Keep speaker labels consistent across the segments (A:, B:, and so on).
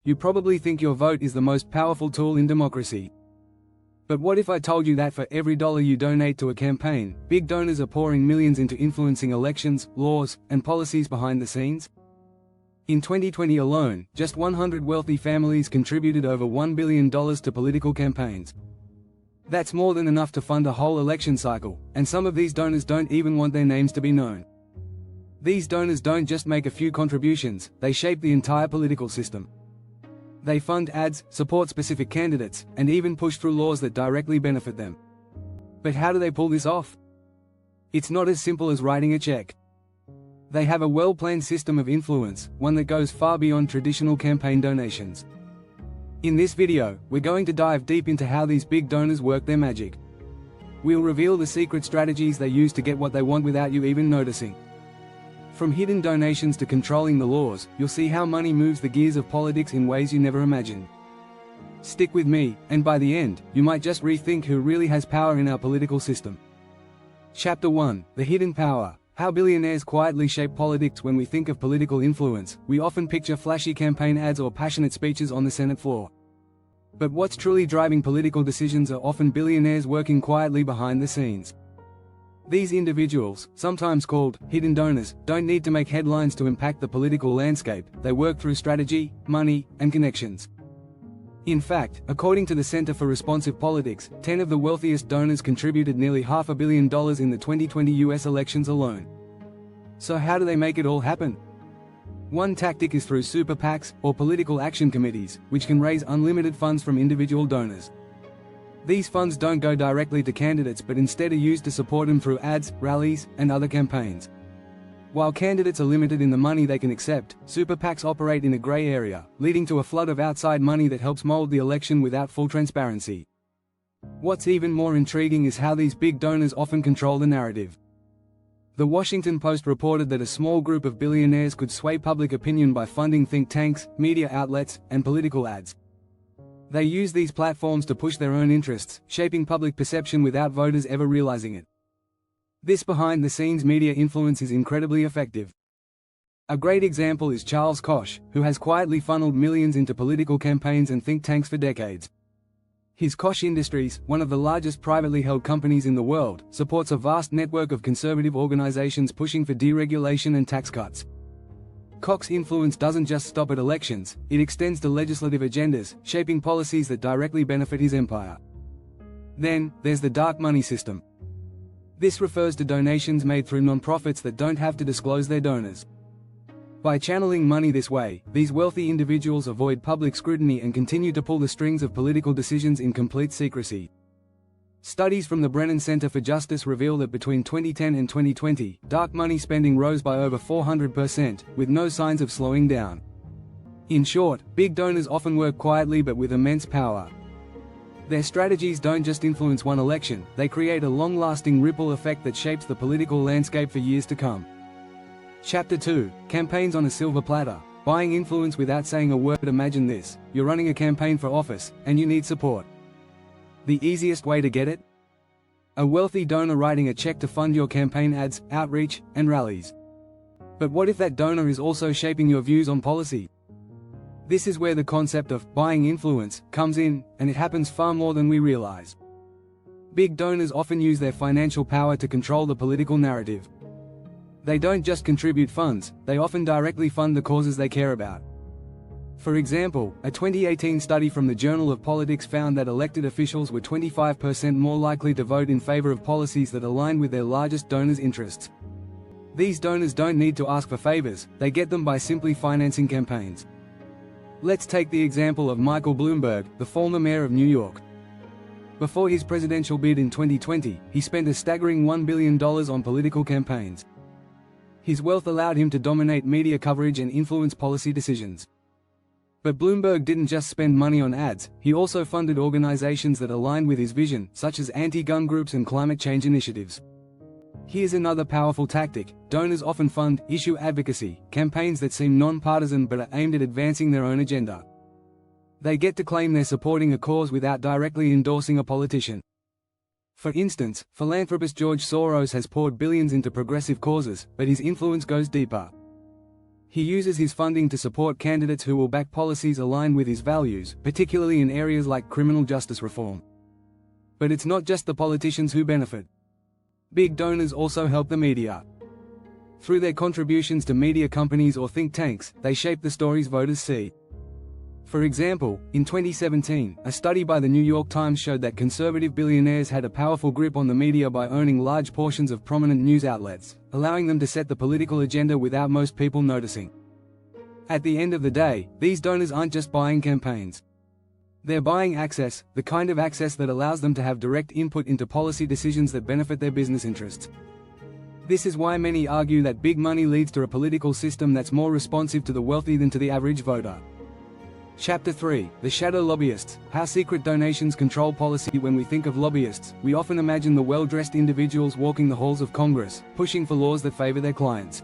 A: You probably think your vote is the most powerful tool in democracy. But what if I told you that for every dollar you donate to a campaign, big donors are pouring millions into influencing elections, laws, and policies behind the scenes? In 2020 alone, just 100 wealthy families contributed over $1 billion to political campaigns. That's more than enough to fund a whole election cycle, and some of these donors don't even want their names to be known. These donors don't just make a few contributions, they shape the entire political system. They fund ads, support specific candidates, and even push through laws that directly benefit them. But how do they pull this off? It's not as simple as writing a check. They have a well-planned system of influence, one that goes far beyond traditional campaign donations. In this video, we're going to dive deep into how these big donors work their magic. We'll reveal the secret strategies they use to get what they want without you even noticing. From hidden donations to controlling the laws, you'll see how money moves the gears of politics in ways you never imagined. Stick with me, and by the end, you might just rethink who really has power in our political system. Chapter 1: The Hidden Power. How billionaires quietly shape politics. When we think of political influence, we often picture flashy campaign ads or passionate speeches on the Senate floor. But what's truly driving political decisions are often billionaires working quietly behind the scenes. These individuals, sometimes called hidden donors, don't need to make headlines to impact the political landscape. They work through strategy, money, and connections. In fact, according to the Center for Responsive Politics, 10 of the wealthiest donors contributed nearly $500 million in the 2020 US elections alone. So how do they make it all happen? One tactic is through super PACs, or political action committees, which can raise unlimited funds from individual donors. These funds don't go directly to candidates but instead are used to support them through ads, rallies, and other campaigns. While candidates are limited in the money they can accept, super PACs operate in a gray area, leading to a flood of outside money that helps mold the election without full transparency. What's even more intriguing is how these big donors often control the narrative. The Washington Post reported that a small group of billionaires could sway public opinion by funding think tanks, media outlets, and political ads. They use these platforms to push their own interests, shaping public perception without voters ever realizing it. This behind-the-scenes media influence is incredibly effective. A great example is Charles Koch, who has quietly funneled millions into political campaigns and think tanks for decades. His Koch Industries, one of the largest privately held companies in the world, supports a vast network of conservative organizations pushing for deregulation and tax cuts. Koch's influence doesn't just stop at elections, it extends to legislative agendas, shaping policies that directly benefit his empire. Then, there's the dark money system. This refers to donations made through nonprofits that don't have to disclose their donors. By channeling money this way, these wealthy individuals avoid public scrutiny and continue to pull the strings of political decisions in complete secrecy. Studies from the Brennan Center for Justice reveal that between 2010 and 2020, dark money spending rose by over 400%, with no signs of slowing down. In short, big donors often work quietly but with immense power. Their strategies don't just influence one election, they create a long-lasting ripple effect that shapes the political landscape for years to come. Chapter 2: Campaigns on a Silver Platter. Buying influence without saying a word. Imagine this: you're running a campaign for office, and you need support. The easiest way to get it? A wealthy donor writing a check to fund your campaign ads, outreach, and rallies. But what if that donor is also shaping your views on policy? This is where the concept of buying influence comes in, and it happens far more than we realize. Big donors often use their financial power to control the political narrative. They don't just contribute funds, they often directly fund the causes they care about. For example, a 2018 study from the Journal of Politics found that elected officials were 25% more likely to vote in favor of policies that aligned with their largest donors' interests. These donors don't need to ask for favors, they get them by simply financing campaigns. Let's take the example of Michael Bloomberg, the former mayor of New York. Before his presidential bid in 2020, he spent a staggering $1 billion on political campaigns. His wealth allowed him to dominate media coverage and influence policy decisions. But Bloomberg didn't just spend money on ads, he also funded organizations that aligned with his vision, such as anti-gun groups and climate change initiatives. Here's another powerful tactic: donors often fund issue advocacy, campaigns that seem non-partisan but are aimed at advancing their own agenda. They get to claim they're supporting a cause without directly endorsing a politician. For instance, philanthropist George Soros has poured billions into progressive causes, but his influence goes deeper. He uses his funding to support candidates who will back policies aligned with his values, particularly in areas like criminal justice reform. But it's not just the politicians who benefit. Big donors also help the media. Through their contributions to media companies or think tanks, they shape the stories voters see. For example, in 2017, a study by the New York Times showed that conservative billionaires had a powerful grip on the media by owning large portions of prominent news outlets, allowing them to set the political agenda without most people noticing. At the end of the day, these donors aren't just buying campaigns. They're buying access, the kind of access that allows them to have direct input into policy decisions that benefit their business interests. This is why many argue that big money leads to a political system that's more responsive to the wealthy than to the average voter. Chapter 3: The Shadow Lobbyists, How Secret Donations Control Policy. When we think of lobbyists, we often imagine the well-dressed individuals walking the halls of Congress, pushing for laws that favor their clients.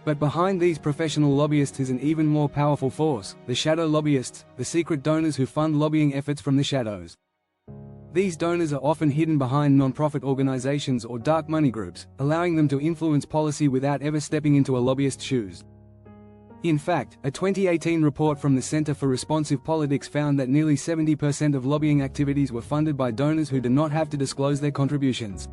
A: But behind these professional lobbyists is an even more powerful force: the shadow lobbyists, the secret donors who fund lobbying efforts from the shadows. These donors are often hidden behind non-profit organizations or dark money groups, allowing them to influence policy without ever stepping into a lobbyist's shoes. In fact, a 2018 report from the Center for Responsive Politics found that nearly 70% of lobbying activities were funded by donors who did not have to disclose their contributions.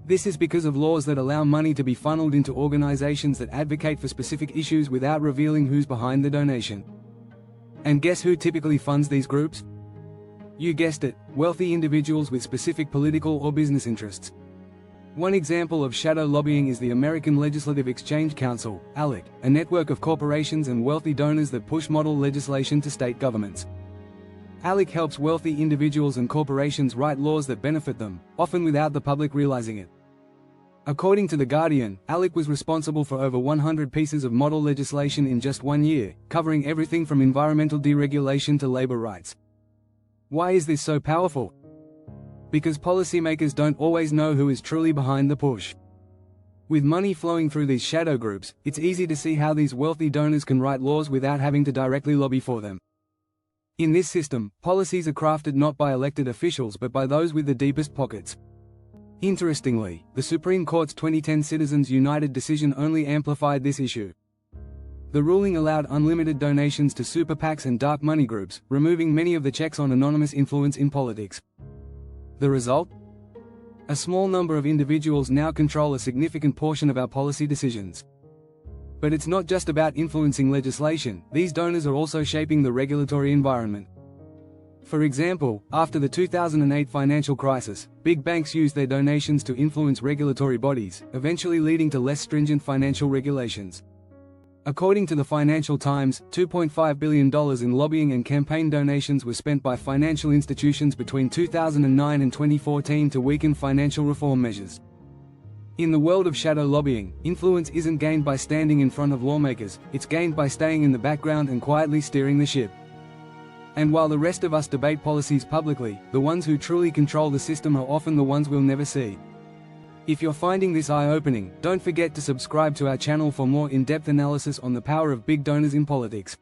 A: This is because of laws that allow money to be funneled into organizations that advocate for specific issues without revealing who's behind the donation. And guess who typically funds these groups? You guessed it, wealthy individuals with specific political or business interests. One example of shadow lobbying is the American Legislative Exchange Council, ALEC, a network of corporations and wealthy donors that push model legislation to state governments. ALEC helps wealthy individuals and corporations write laws that benefit them, often without the public realizing it. According to The Guardian, ALEC was responsible for over 100 pieces of model legislation in just 1 year, covering everything from environmental deregulation to labor rights. Why is this so powerful? Because policymakers don't always know who is truly behind the push. With money flowing through these shadow groups, it's easy to see how these wealthy donors can write laws without having to directly lobby for them. In this system, policies are crafted not by elected officials but by those with the deepest pockets. Interestingly, the Supreme Court's 2010 Citizens United decision only amplified this issue. The ruling allowed unlimited donations to super PACs and dark money groups, removing many of the checks on anonymous influence in politics. The result? A small number of individuals now control a significant portion of our policy decisions. But it's not just about influencing legislation, these donors are also shaping the regulatory environment. For example, after the 2008 financial crisis, big banks used their donations to influence regulatory bodies, eventually leading to less stringent financial regulations. According to the Financial Times, $2.5 billion in lobbying and campaign donations were spent by financial institutions between 2009 and 2014 to weaken financial reform measures. In the world of shadow lobbying, influence isn't gained by standing in front of lawmakers, it's gained by staying in the background and quietly steering the ship. And while the rest of us debate policies publicly, the ones who truly control the system are often the ones we'll never see. If you're finding this eye-opening, don't forget to subscribe to our channel for more in-depth analysis on the power of big donors in politics.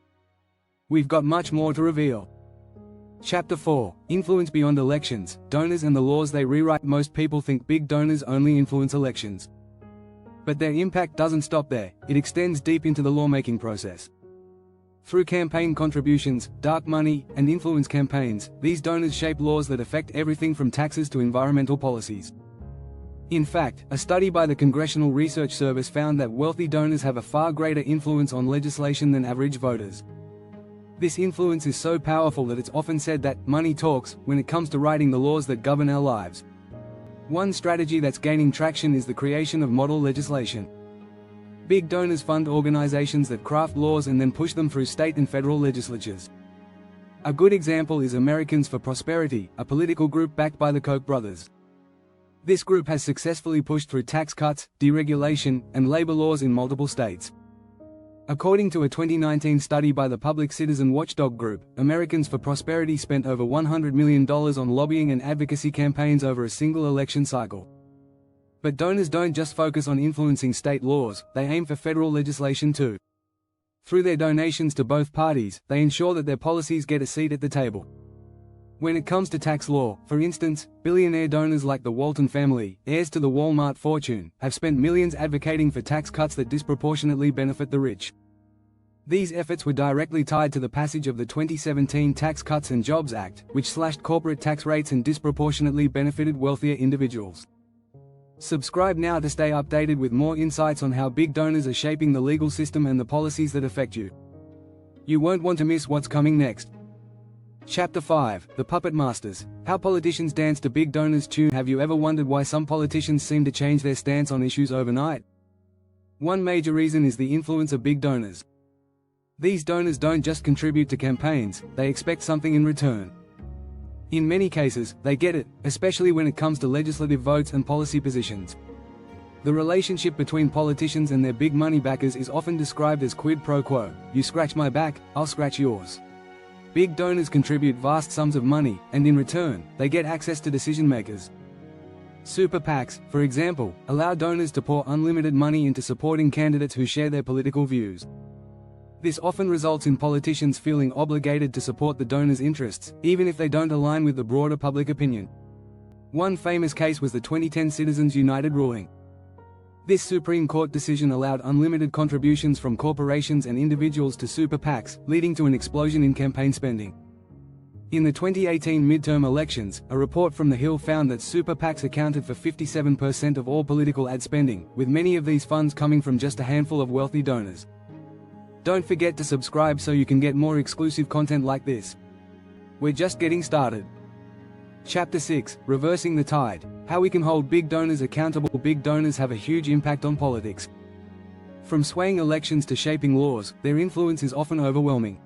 A: We've got much more to reveal. Chapter 4: Influence Beyond Elections, Donors and the Laws They Rewrite. Most people think big donors only influence elections. But their impact doesn't stop there, it extends deep into the lawmaking process. Through campaign contributions, dark money, and influence campaigns, these donors shape laws that affect everything from taxes to environmental policies. In fact, a study by the Congressional Research Service found that wealthy donors have a far greater influence on legislation than average voters. This influence is so powerful that it's often said that money talks when it comes to writing the laws that govern our lives. One strategy that's gaining traction is the creation of model legislation. Big donors fund organizations that craft laws and then push them through state and federal legislatures. A good example is Americans for Prosperity, a political group backed by the Koch brothers. This group has successfully pushed through tax cuts, deregulation, and labor laws in multiple states. According to a 2019 study by the public citizen watchdog group, Americans for Prosperity spent over $100 million on lobbying and advocacy campaigns over a single election cycle. But donors don't just focus on influencing state laws, they aim for federal legislation too. Through their donations to both parties, they ensure that their policies get a seat at the table. When it comes to tax law, for instance, billionaire donors like the Walton family, heirs to the Walmart fortune, have spent millions advocating for tax cuts that disproportionately benefit the rich. These efforts were directly tied to the passage of the 2017 Tax Cuts and Jobs Act, which slashed corporate tax rates and disproportionately benefited wealthier individuals. Subscribe now to stay updated with more insights on how big donors are shaping the legal system and the policies that affect you. You won't want to miss what's coming next. Chapter 5: The Puppet Masters. How politicians dance to big donors' tune. Have you ever wondered why some politicians seem to change their stance on issues overnight? One major reason is the influence of big donors. These donors don't just contribute to campaigns, they expect something in return. In many cases, they get it, especially when it comes to legislative votes and policy positions. The relationship between politicians and their big money backers is often described as quid pro quo. You scratch my back, I'll scratch yours. Big donors contribute vast sums of money, and in return, they get access to decision makers. Super PACs, for example, allow donors to pour unlimited money into supporting candidates who share their political views. This often results in politicians feeling obligated to support the donors' interests, even if they don't align with the broader public opinion. One famous case was the 2010 Citizens United ruling. This Supreme Court decision allowed unlimited contributions from corporations and individuals to super PACs, leading to an explosion in campaign spending. In the 2018 midterm elections, a report from The Hill found that super PACs accounted for 57% of all political ad spending, with many of these funds coming from just a handful of wealthy donors. Don't forget to subscribe so you can get more exclusive content like this. We're just getting started. Chapter 6: Reversing the Tide. How we can hold big donors accountable. Big donors have a huge impact on politics. From swaying elections to shaping laws, their influence is often overwhelming.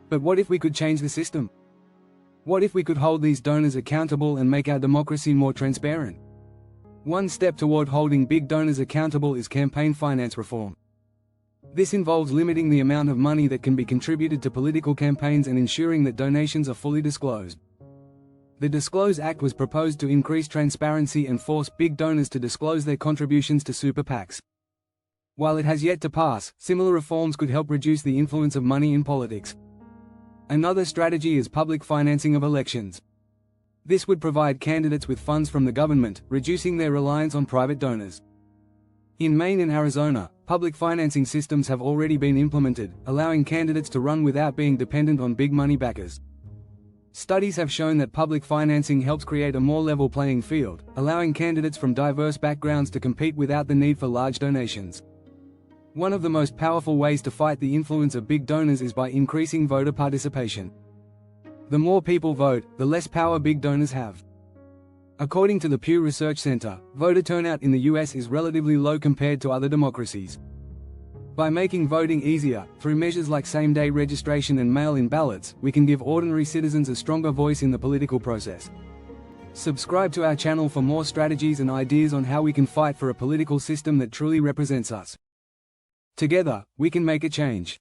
A: But what if we could change the system? What if we could hold these donors accountable and make our democracy more transparent? One step toward holding big donors accountable is campaign finance reform. This involves limiting the amount of money that can be contributed to political campaigns and ensuring that donations are fully disclosed. The Disclose Act was proposed to increase transparency and force big donors to disclose their contributions to super PACs. While it has yet to pass, similar reforms could help reduce the influence of money in politics. Another strategy is public financing of elections. This would provide candidates with funds from the government, reducing their reliance on private donors. In Maine and Arizona, public financing systems have already been implemented, allowing candidates to run without being dependent on big money backers. Studies have shown that public financing helps create a more level playing field, allowing candidates from diverse backgrounds to compete without the need for large donations. One of the most powerful ways to fight the influence of big donors is by increasing voter participation. The more people vote, the less power big donors have. According to the Pew Research Center, voter turnout in the US is relatively low compared to other democracies. By making voting easier, through measures like same-day registration and mail-in ballots, we can give ordinary citizens a stronger voice in the political process. Subscribe to our channel for more strategies and ideas on how we can fight for a political system that truly represents us. Together, we can make a change.